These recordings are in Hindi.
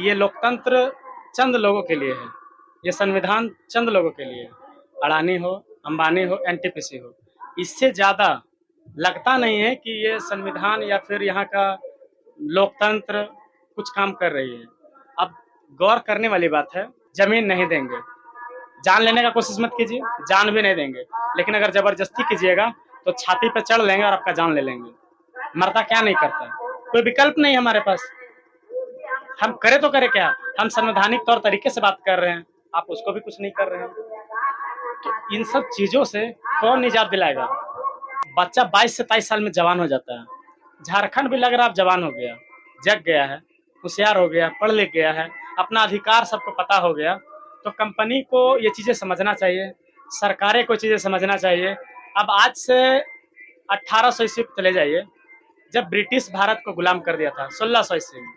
ये लोकतंत्र चंद लोगों के लिए है, ये संविधान चंद लोगों के लिए है। अडानी हो, अंबानी हो, एनटीपीसी हो, इससे ज़्यादा लगता नहीं है कि ये संविधान या फिर यहाँ का लोकतंत्र कुछ काम कर रही है। अब गौर करने वाली बात है, जमीन नहीं देंगे, जान लेने का कोशिश मत कीजिए, जान भी नहीं देंगे, लेकिन अगर जबरदस्ती कीजिएगा तो छाती पे चढ़ लेंगे और आपका जान ले लेंगे। मरता क्या नहीं करता, कोई विकल्प नहीं हमारे पास। हम करें तो करें क्या? हम संवैधानिक तौर तरीके से बात कर रहे हैं, आप उसको भी कुछ नहीं कर रहे हैं। तो इन सब चीजों से कौन निजात दिलाएगा? बच्चा 22 से 23 साल में जवान हो जाता है। झारखंड भी लग रहा है अब जवान हो गया, जग गया है, होशियार हो गया, पढ़ लिख गया है, अपना अधिकार सबको पता हो गया। तो कंपनी को ये चीजें समझना चाहिए, सरकारें को चीजें समझना चाहिए। अब आज से 1800 ईस्वी पे चले जाइए, जब ब्रिटिश भारत को गुलाम कर दिया था 1600 ईस्वी में,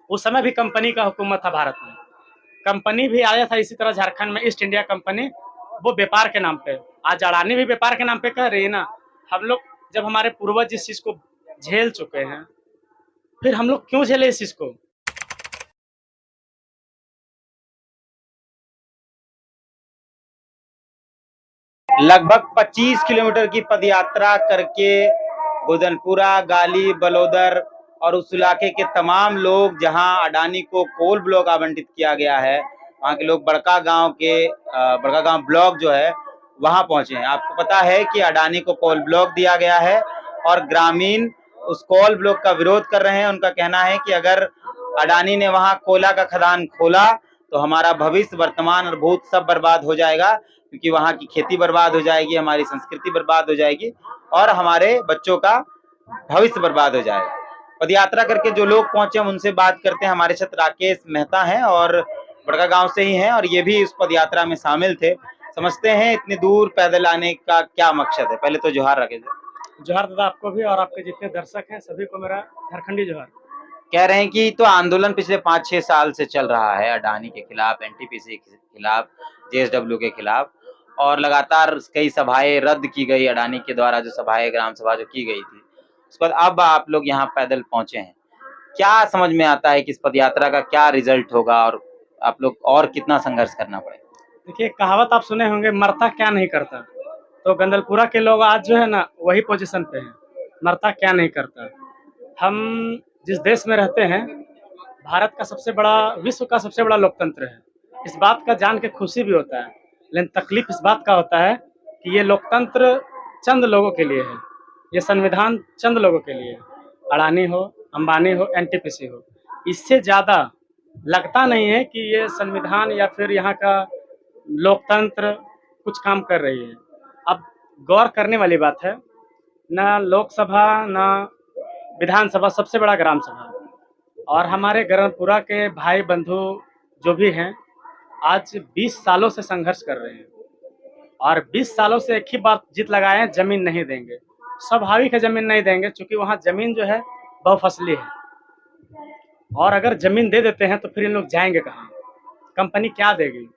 उस समय भी कंपनी का हुकूमत था भारत में। कंपनी भी आया था इसी तरह झारखंड में, ईस्ट इंडिया कंपनी, वो व्यापार के नाम पे। आज अडानी भी व्यापार के नाम पे कह रही है ना। हम लोग जब हमारे पूर्वज इस चीज को झेल चुके हैं, फिर हम लोग क्यों झेले इस चीज को? लगभग 25 किलोमीटर की पदयात्रा करके गोदनपुरा, गाली, बलौदर और उस इलाके के तमाम लोग, जहां अडानी को कोल ब्लॉक आवंटित किया गया है, वहां के लोग बड़का गांव ब्लॉक जो है वहां पहुंचे हैं। आपको पता है कि अडानी को कोल ब्लॉक दिया गया है और ग्रामीण उस कोल ब्लॉक का विरोध कर रहे हैं। उनका कहना है कि अगर अडानी ने वहां कोयला का खदान खोला तो हमारा भविष्य, वर्तमान और भूत सब बर्बाद हो जाएगा, क्योंकि वहां की खेती बर्बाद हो जाएगी, हमारी संस्कृति बर्बाद हो जाएगी और हमारे बच्चों का भविष्य बर्बाद हो जाएगा। पदयात्रा करके जो लोग पहुंचे हम उनसे बात करते हैं। हमारे साथ राकेश मेहता हैं और बड़का गांव से ही हैं और ये भी उस पदयात्रा में शामिल थे। समझते हैं इतनी दूर पैदल आने का क्या मकसद है। पहले तो जोहार राकेश। जोहार दादा, आपको भी और आपके जितने दर्शक हैं सभी को मेरा झारखंडी जोहार। कह रहे हैं कि तो आंदोलन पिछले 5-6 साल से चल रहा है अडानी के खिलाफ, एनटीपीसी के खिलाफ, जेएसडब्ल्यू के खिलाफ, और लगातार कई सभाएं रद्द की गई अडानी के द्वारा, जो सभाएं ग्राम सभा जो की गई थी। उसके बाद अब आप लोग यहाँ पैदल पहुंचे हैं, क्या समझ में आता है कि इस पदयात्रा का क्या रिजल्ट होगा और आप लोग और कितना संघर्ष करना पड़ेगा? देखिए, कहावत आप सुने होंगे, मरता क्या नहीं करता। तो गंदलपुरा के लोग आज जो है ना वही पोजीशन पे हैं, मरता क्या नहीं करता। हम जिस देश में रहते हैं, भारत का सबसे बड़ा, विश्व का सबसे बड़ा लोकतंत्र है। इस बात का जान के खुशी भी होता है, लेकिन तकलीफ इस बात का होता है कि ये लोकतंत्र चंद लोगों के लिए है, ये संविधान चंद लोगों के लिए है। अडानी हो, अंबानी हो, एनटीपीसी हो, इससे ज़्यादा लगता नहीं है कि ये संविधान या फिर यहाँ का लोकतंत्र कुछ काम कर रही है। अब गौर करने वाली बात है, ना लोकसभा ना विधानसभा, सबसे बड़ा ग्राम सभा, और हमारे गरणपुरा के भाई बंधु जो भी हैं, आज 20 सालों से संघर्ष कर रहे हैं और 20 सालों से एक ही बात जीत लगाए हैं, जमीन नहीं देंगे। स्वाभाविक है जमीन नहीं देंगे, क्योंकि वहाँ जमीन जो है बहुफसली है, और अगर जमीन दे देते हैं तो फिर इन लोग जाएंगे कहाँ? कंपनी क्या देगी?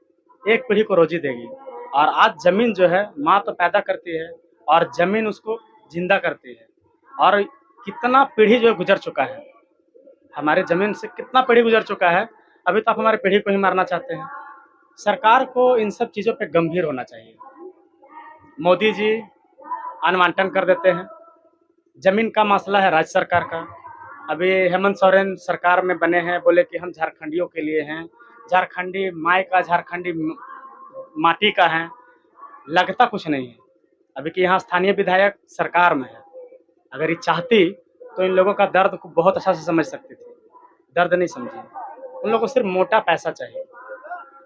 एक पीढ़ी को रोजी देगी। और आज जमीन जो है माँ तो पैदा करती है और जमीन उसको जिंदा करती है। और कितना पीढ़ी जो गुजर चुका है, हमारे जमीन से कितना पीढ़ी गुजर चुका है, अभी तो आप हमारे पीढ़ी को ही मारना चाहते हैं। सरकार को इन सब चीज़ों पे गंभीर होना चाहिए। मोदी जी अनवांटन कर देते हैं, जमीन का मसला है राज्य सरकार का। अभी हेमंत सोरेन सरकार में बने हैं, बोले कि हम झारखंडियों के लिए हैं, झारखंडी माई का, झारखंडी माटी का है। लगता कुछ नहीं है। अभी कि यहाँ स्थानीय विधायक सरकार में है, अगर ये चाहती तो इन लोगों का दर्द को बहुत अच्छा से समझ सकती थी। दर्द नहीं समझी, उन लोगों को सिर्फ मोटा पैसा चाहिए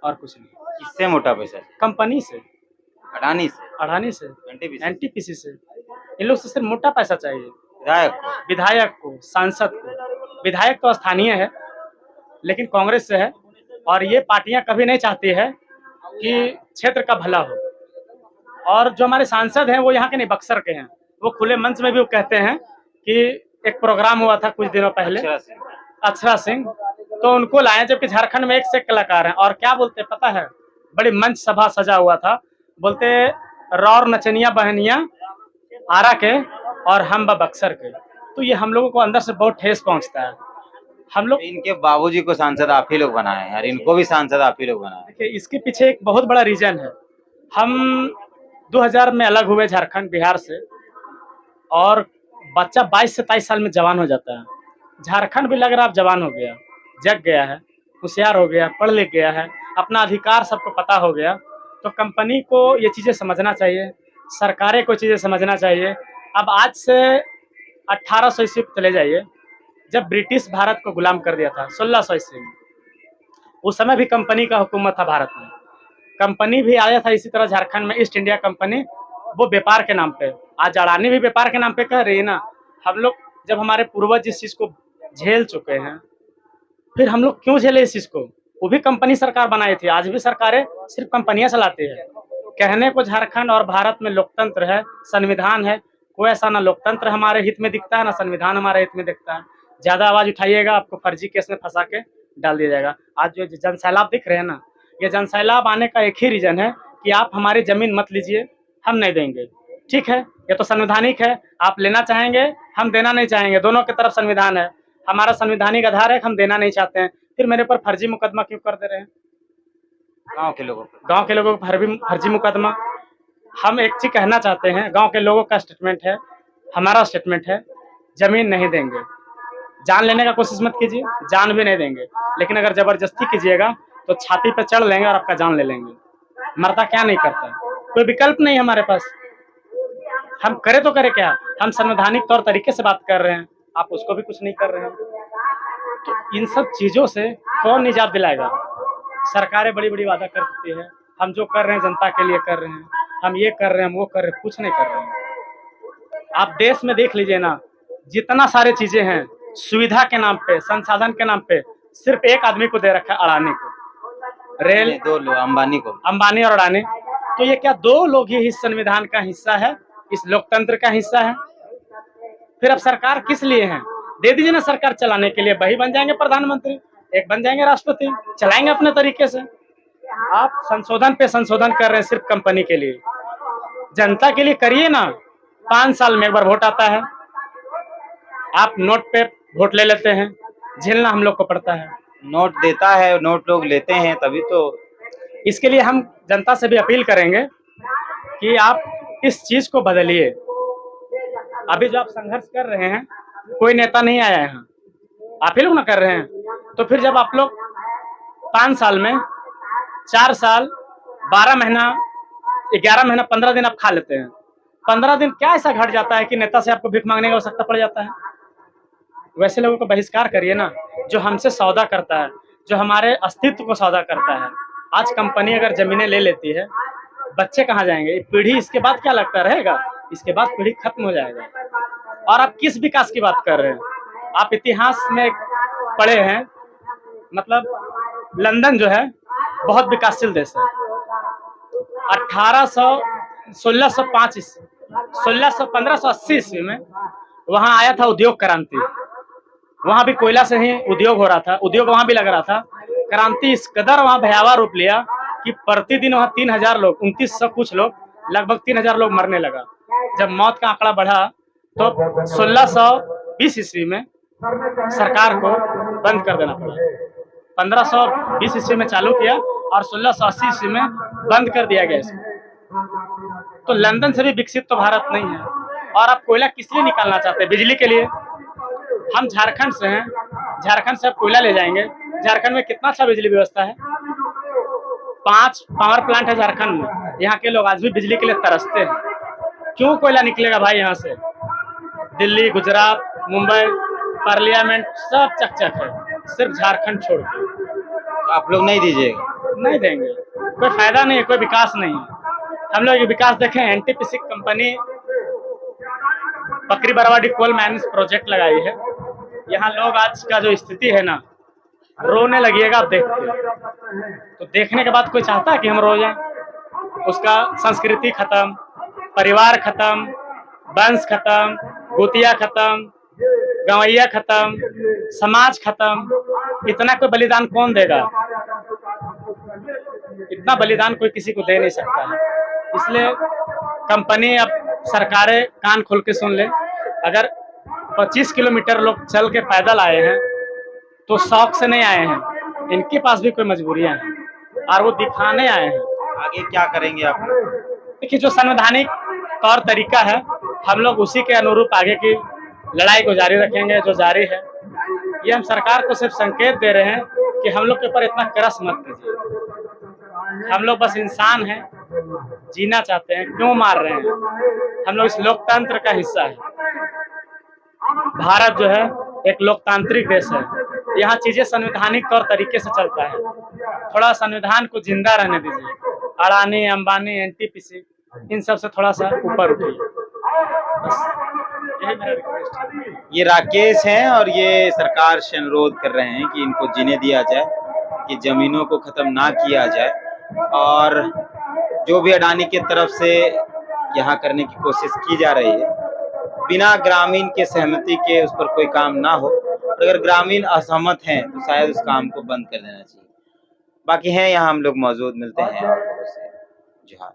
और कुछ नहीं। किससे मोटा पैसा? कंपनी से, अडानी से, अडानी से, एनटीपीसी, एनटीपीसी से। इन लोग से सिर्फ मोटा पैसा चाहिए। विधायक को, सांसद को। विधायक तो स्थानीय है लेकिन कांग्रेस से है, और ये पार्टियां कभी नहीं चाहती है कि क्षेत्र का भला हो। और जो हमारे सांसद हैं वो यहाँ के नहीं, बक्सर के हैं। वो खुले मंच में भी वो कहते हैं कि एक प्रोग्राम हुआ था कुछ दिनों पहले, अक्षरा सिंह, तो उनको लाए, जबकि झारखंड में एक से एक कलाकार हैं। और क्या बोलते पता है, बड़ी मंच सभा सजा हुआ था, बोलते रौर नचनिया बहनिया आरा के और हम बक्सर के। तो ये हम लोगों को अंदर से बहुत ठेस पहुंचता है। हम लोग इनके बाबूजी को सांसद आप ही लोग बनाए हैं और इनको भी सांसद आप ही लोग बनाए। देखिए, इसके पीछे एक बहुत बड़ा रीजन है। हम 2000 में अलग हुए झारखंड बिहार से, और बच्चा 22 से 23 साल में जवान हो जाता है। झारखंड भी लग रहा अब जवान हो गया, जग गया है, होशियार हो गया, पढ़ लिख गया है, अपना अधिकार सबको पता हो गया। तो कंपनी को ये चीज़ें समझना चाहिए, सरकारें को चीज़ें समझना चाहिए। अब आज से 1800 ईस्वी पे चले जाइए, जब ब्रिटिश भारत को गुलाम कर दिया था 1600 ईस्वी में, उस समय भी कंपनी का हुकूमत था भारत में। कंपनी भी आया था इसी तरह झारखंड में, ईस्ट इंडिया कंपनी, वो व्यापार के नाम पे। आज अडानी भी व्यापार के नाम पे कह रही है ना। हम लोग जब हमारे पूर्वज जिस चीज़ को झेल चुके हैं, फिर हम लोग क्यों झेले इस चीज़ को? वो भी कंपनी सरकार बनाई थी, आज भी सरकारें सिर्फ कंपनियां चलाती है। कहने को झारखंड और भारत में लोकतंत्र है, संविधान है, कोई ऐसा ना लोकतंत्र हमारे हित में दिखता है, ना संविधान हमारे हित में दिखता है। ज़्यादा आवाज़ उठाइएगा, आपको फर्जी केस में फंसा के डाल दिया जाएगा। आज जो जन सैलाब दिख रहे हैं ना, ये जन सैलाब आने का एक ही रीज़न है कि आप हमारी ज़मीन मत लीजिए, हम नहीं देंगे। ठीक है, ये तो संवैधानिक है, आप लेना चाहेंगे, हम देना नहीं चाहेंगे, दोनों की तरफ संविधान है। हमारा संवैधानिक आधार है कि हम देना नहीं चाहते हैं, फिर मेरे पर फर्जी मुकदमा क्यों कर दे रहे हैं? गांव के लोगों को गांव के लोगों को फर्जी मुकदमा। हम एक चीज कहना चाहते हैं, गांव के लोगों का स्टेटमेंट है, हमारा स्टेटमेंट है, जमीन नहीं देंगे। जान लेने का कोशिश मत कीजिए, जान भी नहीं देंगे, लेकिन अगर जबरदस्ती कीजिएगा तो छाती पे चढ़ लेंगे और आपका जान ले लेंगे। मरता क्या नहीं करता, कोई विकल्प नहीं है हमारे पास। हम करें तो करें क्या? हम संवैधानिक तौर तरीके से बात कर रहे हैं, आप उसको भी कुछ नहीं कर रहे हैं। तो इन सब चीज़ों से कौन निजात दिलाएगा? सरकारें बड़ी बड़ी वादा करती है, हम जो कर रहे हैं जनता के लिए कर रहे हैं, हम ये कर रहे हैं, हम वो कर रहे हैं, कुछ नहीं कर रहे हैं। आप देश में देख लीजिए ना, जितना सारे चीजें हैं सुविधा के नाम पे, संसाधन के नाम पे, सिर्फ एक आदमी को दे रखा है, अडानी को। रेल, दो लोग, अंबानी को। अंबानी और अडानी। तो ये क्या दो लोग ही इस संविधान का हिस्सा है, इस लोकतंत्र का हिस्सा है? फिर अब सरकार किस लिए है? दे दीजिए ना सरकार चलाने के लिए, वही बन जाएंगे प्रधानमंत्री, एक बन जाएंगे राष्ट्रपति, चलाएंगे अपने तरीके से। आप संशोधन पे संशोधन कर रहे हैं सिर्फ कंपनी के लिए, जनता के लिए करिए ना। 5 साल में एक बार वोट आता है, आप नोट पे वोट ले लेते हैं, झेलना हम लोग को पड़ता है। नोट देता है, नोट लोग लेते हैं, तभी तो। इसके लिए हम जनता से भी अपील करेंगे कि आप इस चीज को बदलिए। अभी जो आप संघर्ष कर रहे हैं, कोई नेता नहीं आया है यहाँ, आप ही लोग ना कर रहे हैं। तो फिर जब आप लोग 5 साल में 4 साल 12 महीना 11 महीना 15 दिन आप खा लेते हैं, 15 दिन क्या ऐसा घट जाता है कि नेता से आपको भीख मांगने की आवश्यकता पड़ जाता है? वैसे लोगों को बहिष्कार करिए ना, जो हमसे सौदा करता है, जो हमारे अस्तित्व को सौदा करता है। आज कंपनी अगर जमीनें ले लेती है, बच्चे कहाँ जाएंगे? पीढ़ी इसके बाद क्या लगता रहेगा? इसके बाद पीढ़ी खत्म हो जाएगा। और आप किस विकास की बात कर रहे हैं? आप इतिहास में पढ़े हैं, मतलब लंदन जो है बहुत विकासशील देश है। 1580 ईस्वी में वहां आया था उद्योग क्रांति। वहां भी कोयला से ही उद्योग हो रहा था, उद्योग वहां भी लग रहा था। क्रांति इस कदर वहां भयावह रूप लिया कि प्रतिदिन वहां 3000 लोग, 2900 कुछ लोग, लगभग 3000 लोग मरने लगा। जब मौत का आंकड़ा बढ़ा तो 1620 ईस्वी में सरकार को बंद कर देना पड़ा। 1520 ईस्वी में चालू किया और 1680 ईस्वी में बंद कर दिया गया इसको। तो लंदन से भी विकसित तो भारत नहीं है। और आप कोयला किस लिए निकालना चाहते हैं? बिजली के लिए। हम झारखंड से हैं, झारखंड से आप कोयला ले जाएंगे। झारखंड में कितना अच्छा बिजली व्यवस्था है, 5 पावर प्लांट है झारखंड में। यहाँ के लोग आज भी बिजली के लिए तरसते हैं। क्यों कोयला निकलेगा भाई यहाँ से? दिल्ली, गुजरात, मुंबई, पार्लियामेंट सब चकचक है, सिर्फ झारखंड छोड़ के। तो आप लोग नहीं दीजिएगा? नहीं देंगे, कोई फायदा नहीं है, कोई विकास नहीं है। हम लोग ये विकास देखें, एनटीपीसी कंपनी बकरी बरवाडी कोल माइंस प्रोजेक्ट लगाई है। यहाँ लोग आज का जो स्थिति है ना, रोने लगिएगा आप देख के। तो देखने के बाद कोई चाहता है कि हम रो जाएं? उसका संस्कृति खत्म, परिवार खत्म, वंश खत्म, गोतिया खत्म, गंवैया खत्म, समाज खत्म। इतना कोई बलिदान कौन देगा? इतना बलिदान कोई किसी को दे नहीं सकता है। इसलिए कंपनी, अब सरकारें कान खोल के सुन ले। अगर 25 किलोमीटर लोग चल के पैदल आए हैं तो शौक से नहीं आए हैं, इनके पास भी कोई मजबूरियां हैं और वो दिखाने आए हैं। आगे क्या करेंगे आप? देखिए, जो संवैधानिक तौर तरीका है, हम लोग उसी के अनुरूप आगे की लड़ाई को जारी रखेंगे जो जारी है। ये हम सरकार को सिर्फ संकेत दे रहे हैं कि हम लोग के ऊपर इतना क्रस मत कीजिए। हम लोग बस इंसान हैं, जीना चाहते हैं, क्यों मार रहे हैं? हम लोग इस लोकतंत्र का हिस्सा है। भारत जो है एक लोकतांत्रिक देश है, यहाँ चीजें संवैधानिक तौर तरीके से चलता है। थोड़ा संविधान को जिंदा रहने दीजिए। अडानी, अंबानी, एनटीपीसी, इन सब से थोड़ा सा ऊपर उठिए। बस यही मेरा रिक्वेस्ट है। ये राकेश हैं और ये सरकार से अनुरोध कर रहे हैं कि इनको जीने दिया जाए, कि जमीनों को खत्म ना किया जाए और जो भी अडानी की तरफ से यहाँ करने की कोशिश की जा रही है, बिना ग्रामीण के सहमति के उस पर कोई काम ना हो। अगर ग्रामीण असहमत हैं तो शायद उस काम को बंद कर देना चाहिए। बाकी हैं यहाँ हम लोग मौजूद, मिलते हैं और लोगों से। जोहार।